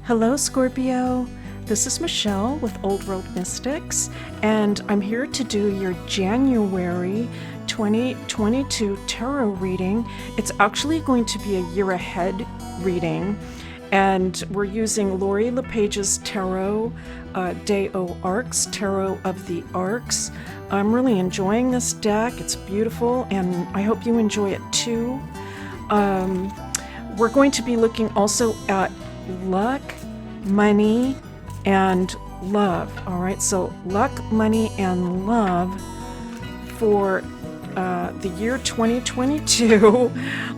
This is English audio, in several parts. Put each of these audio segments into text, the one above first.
Hello, Scorpio. This is Michelle with Old World Mystics, and I'm here to do your January 2022 tarot reading. It's actually going to be a year ahead reading, and we're using Lori LaPage's tarot, Aux Arcs, Tarot of the Arcs. I'm really enjoying this deck. It's beautiful, and I hope you enjoy it too. We're going to be looking also at luck, money, and love. All right, so luck, money, and love for the year 2022.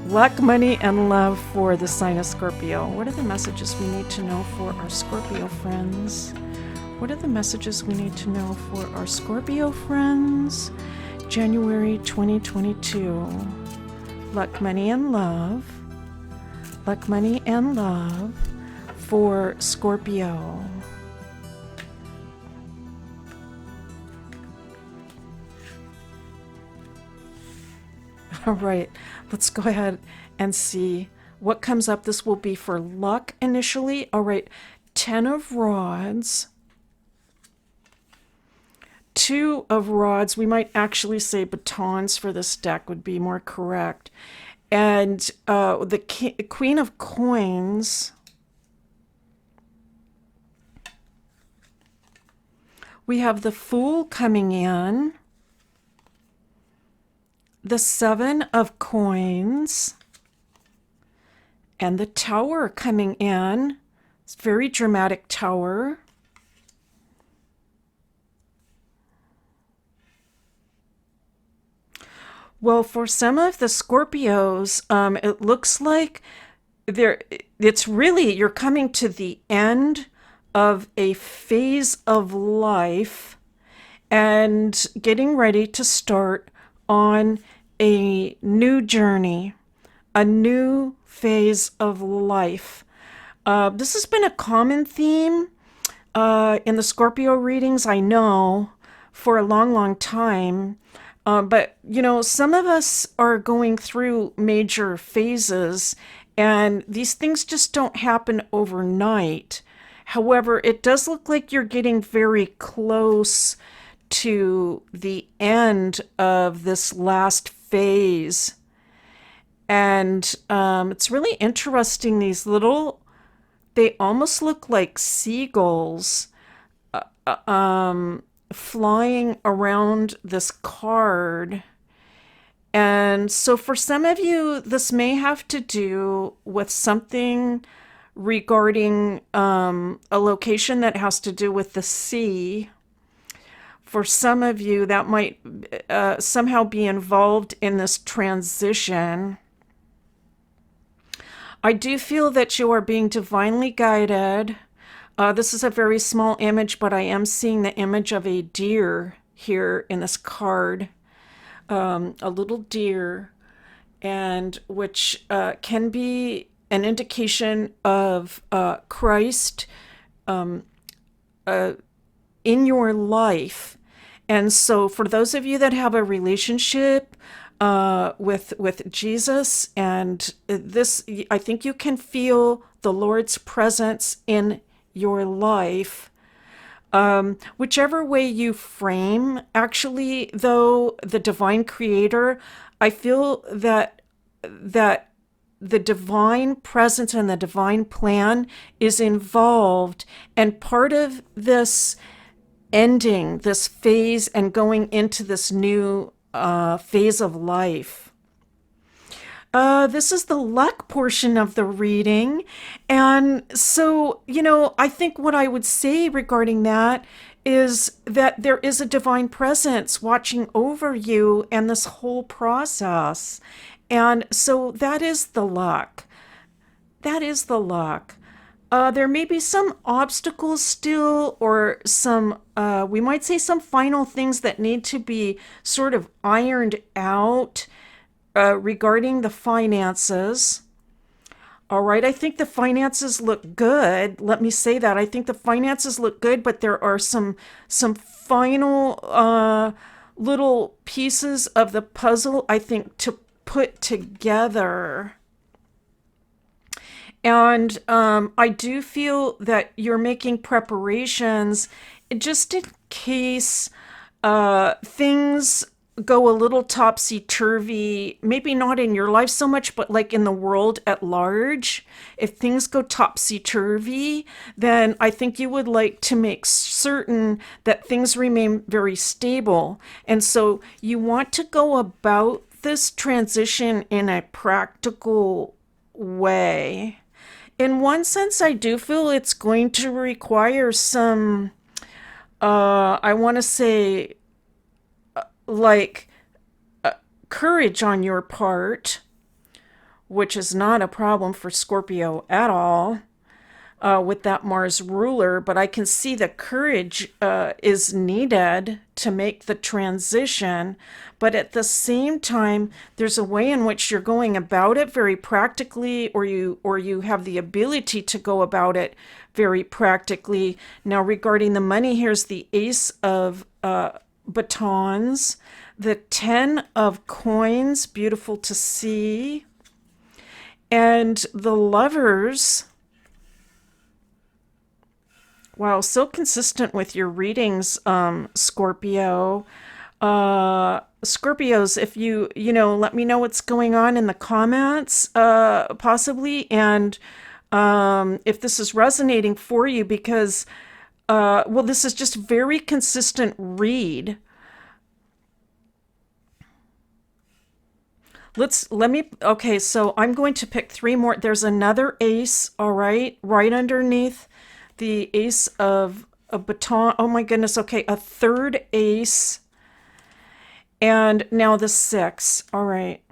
Luck, money, and love for the sign of Scorpio. What are the messages we need to know for our Scorpio friends? What are the messages we need to know for our Scorpio friends? January 2022. Luck, money, and love. Luck, money, and love for Scorpio. All right, let's go ahead and see what comes up. This will be for luck initially. All right, 10 of Rods. 2 of Rods. We might actually say batons for this deck would be more correct. And the Queen of Coins. We have the Fool coming in. The 7 of Coins. And the Tower coming in. It's a very dramatic Tower. Well, for some of the Scorpios, it looks like you're coming to the end of a phase of life and getting ready to start on a new journey, a new phase of life. This has been a common theme in the Scorpio readings, I know, for a long, long time. But, some of us are going through major phases, and these things just don't happen overnight. However, it does look like you're getting very close to the end of this last phase. And it's really interesting. They almost look like seagulls flying around this card. And so for some of you, this may have to do with something regarding a location that has to do with the sea. For some of you, that might somehow be involved in this transition. I do feel that you are being divinely guided. This is a very small image, but I am seeing the image of a deer here in this card, a little deer, and which can be an indication of Christ in your life. And so for those of you that have a relationship with Jesus, and this, I think you can feel the Lord's presence in your life. Whichever way you frame, actually, though, the divine creator, I feel that the divine presence and the divine plan is involved, and part of this ending this phase and going into this new phase of life. This is the luck portion of the reading. And so, I think what I would say regarding that is that there is a divine presence watching over you and this whole process. And so that is the luck. That is the luck. There may be some obstacles still, or some, we might say, some final things that need to be sort of ironed out regarding the finances. All right, I think the finances look good. Let me say that. I think the finances look good, but there are some final little pieces of the puzzle, I think, to put together. And I do feel that you're making preparations just in case things go a little topsy turvy, maybe not in your life so much, but like in the world at large. If things go topsy turvy, then I think you would like to make certain that things remain very stable. And so you want to go about this transition in a practical way. In one sense, I do feel it's going to require some, I want to say, like, courage on your part, which is not a problem for Scorpio at all, with that Mars ruler, but I can see the courage is needed to make the transition. But at the same time, there's a way in which you're going about it very practically, or you have the ability to go about it very practically. Now, regarding the money, here's the Ace of batons, the 10 of coins, beautiful to see, and the lovers. Wow, so consistent with your readings, Scorpio. Scorpios, if let me know what's going on in the comments, possibly, and if this is resonating for you, because, well, this is just very consistent read. Okay, so I'm going to pick three more. There's another ace, all right underneath the ace of a baton. Oh my goodness, okay, a third ace. And now the six, all right.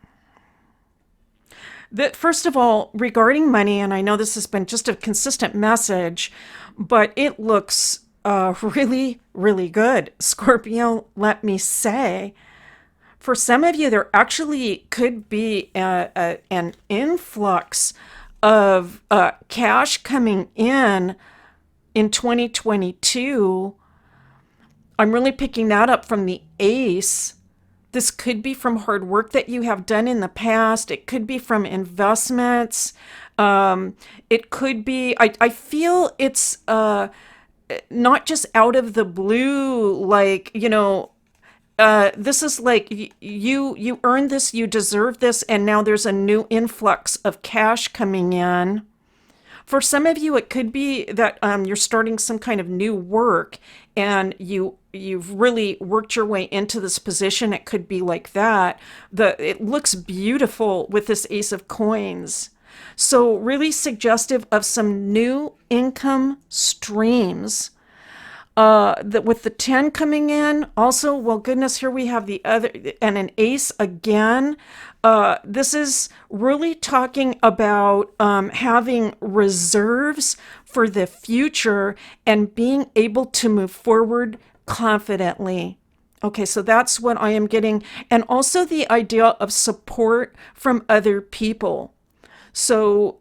First of all, regarding money, and I know this has been just a consistent message, but it looks really, really good, Scorpio, let me say. For some of you, there actually could be an influx of cash coming in 2022. I'm really picking that up from the ace. This could be from hard work that you have done in the past. It could be from investments. It could be, I feel it's not just out of the blue, like, this is like you earned this, you deserve this, and now there's a new influx of cash coming in. For some of you, it could be that you're starting some kind of new work, and you've really worked your way into this position. It could be like that. It looks beautiful with this Ace of Coins. So really suggestive of some new income streams. With the 10 coming in, also, well, goodness, here we have the other, and an ace again. This is really talking about having reserves for the future and being able to move forward confidently. Okay, so that's what I am getting. And also the idea of support from other people. So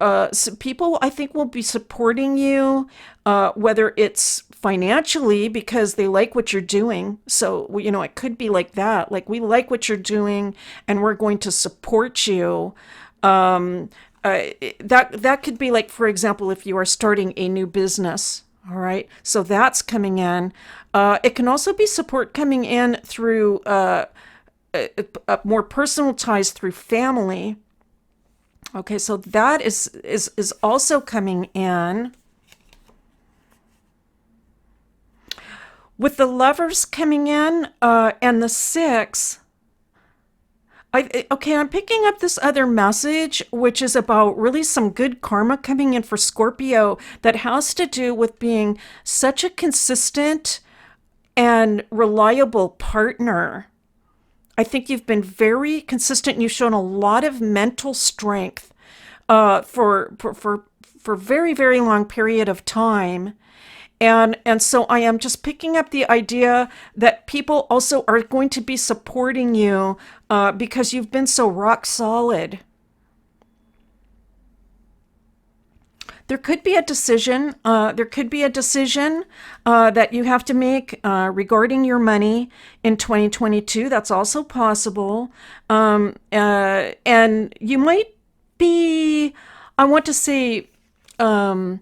people, I think, will be supporting you, whether it's financially because they like what you're doing. So, it could be like that. Like, we like what you're doing and we're going to support you. That could be like, for example, if you are starting a new business. All right. So that's coming in. It can also be support coming in through more personal ties through family. Okay, so that is also coming in. With the lovers coming in and the six, I'm picking up this other message, which is about really some good karma coming in for Scorpio that has to do with being such a consistent and reliable partner. I think you've been very consistent and you've shown a lot of mental strength for very, very long period of time. And so I am just picking up the idea that people also are going to be supporting you because you've been so rock solid. There could be a decision. That you have to make regarding your money in 2022. That's also possible. And you might be, I want to say, I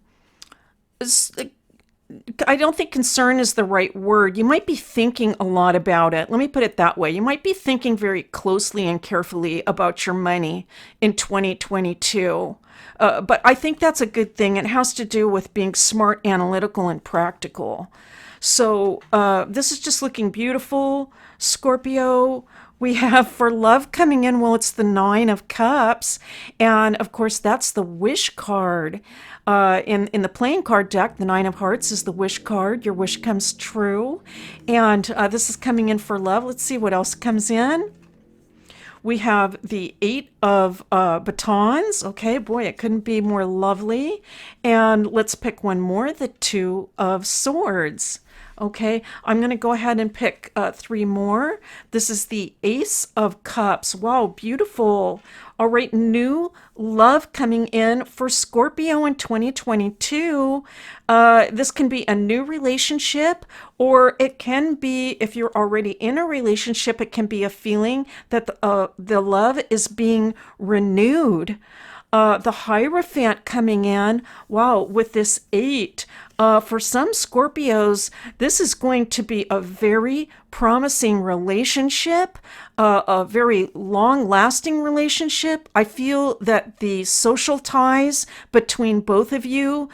don't think concern is the right word. You might be thinking a lot about it. Let me put it that way. You might be thinking very closely and carefully about your money in 2022. But I think that's a good thing. It has to do with being smart, analytical, and practical. So this is just looking beautiful. Scorpio, we have for love coming in, well, it's the Nine of Cups. And of course, that's the wish card. In the playing card deck, the Nine of Hearts is the wish card. Your wish comes true. And this is coming in for love. Let's see what else comes in. We have the Eight of Batons. Okay, boy, it couldn't be more lovely. And let's pick one more, the Two of Swords. Okay, I'm going to go ahead and pick three more. This is the Ace of Cups. Wow, beautiful. All right, new love coming in for Scorpio in 2022. This can be a new relationship, or it can be, if you're already in a relationship, it can be a feeling that the love is being renewed. The Hierophant coming in, wow, with this eight. For some Scorpios, this is going to be a very promising relationship, a very long-lasting relationship. I feel that the social ties between both of you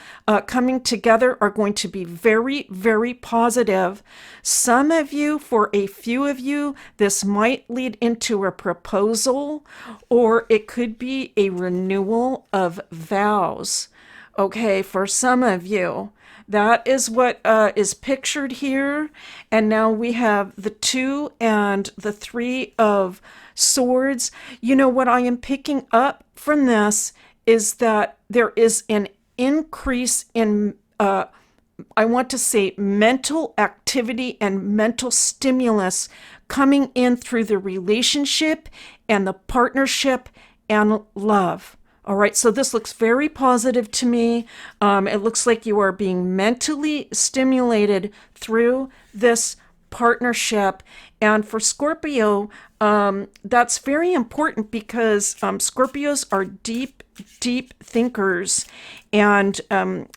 coming together are going to be very, very positive. Some of you, for a few of you, this might lead into a proposal, or it could be a renewal of vows. Okay, for some of you. That is what is pictured here. And now we have the Two and the Three of Swords. You know, what I am picking up from this is that there is an increase in, I want to say, mental activity and mental stimulus coming in through the relationship and the partnership and love. All right, so this looks very positive to me. It looks like you are being mentally stimulated through this partnership. And for Scorpio, that's very important because Scorpios are deep, deep thinkers, and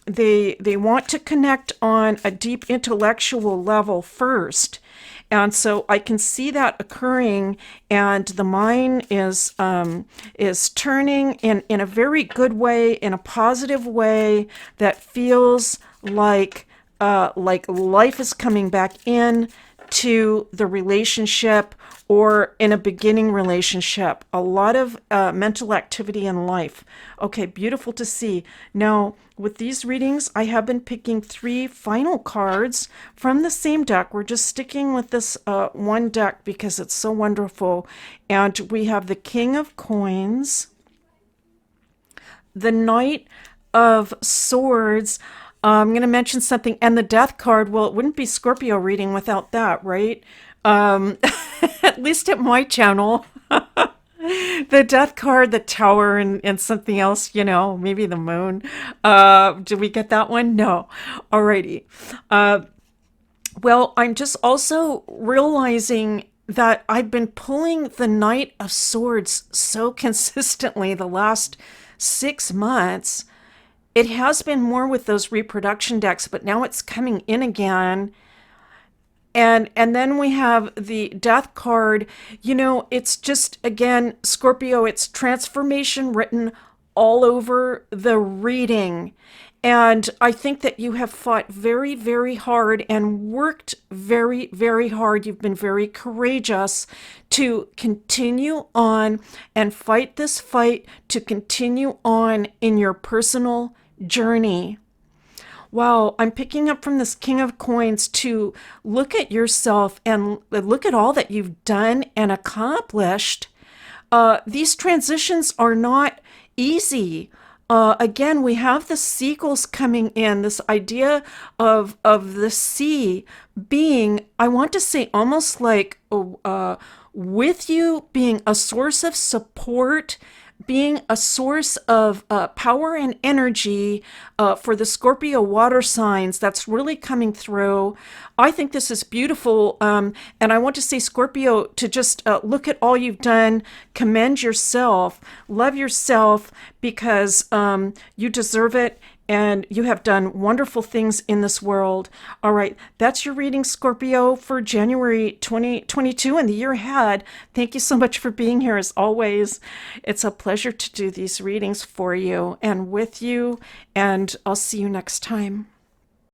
they want to connect on a deep intellectual level first. And so I can see that occurring, and the mind is turning in a very good way, in a positive way that feels like life is coming back in to the relationship, or in a beginning relationship. A lot of mental activity in life. Okay, beautiful to see. Now, with these readings, I have been picking three final cards from the same deck. We're just sticking with this one deck because it's so wonderful. And we have the King of Coins, the Knight of Swords. I'm going to mention something, and the Death card. Well, it wouldn't be Scorpio reading without that, right? At least at my channel. The Death card, the Tower, and something else, you know, maybe the Moon. Did we get that one? No. Alrighty. Well, I'm just also realizing that I've been pulling the Knight of Swords so consistently the last 6 months. It has been more with those reproduction decks, but now it's coming in again. And then we have the Death card. You know, it's just, again, Scorpio, it's transformation written all over the reading. And I think that you have fought very, very hard and worked very, very hard. You've been very courageous to continue on and fight this fight, to continue on in your personal journey. Wow, I'm picking up from this King of Coins to look at yourself and look at all that you've done and accomplished. These transitions are not easy. Again, we have the seagulls coming in, this idea of the sea being, I want to say, almost like with you, being a source of support, being a source of power and energy for the Scorpio water signs. That's really coming through. I think this is beautiful. And I want to say, Scorpio, to just look at all you've done, commend yourself, love yourself, because you deserve it. and you have done wonderful things in this world. All right, that's your reading, Scorpio, for January 2022 and the year ahead. Thank you so much for being here as always. It's a pleasure to do these readings for you and with you, and I'll see you next time.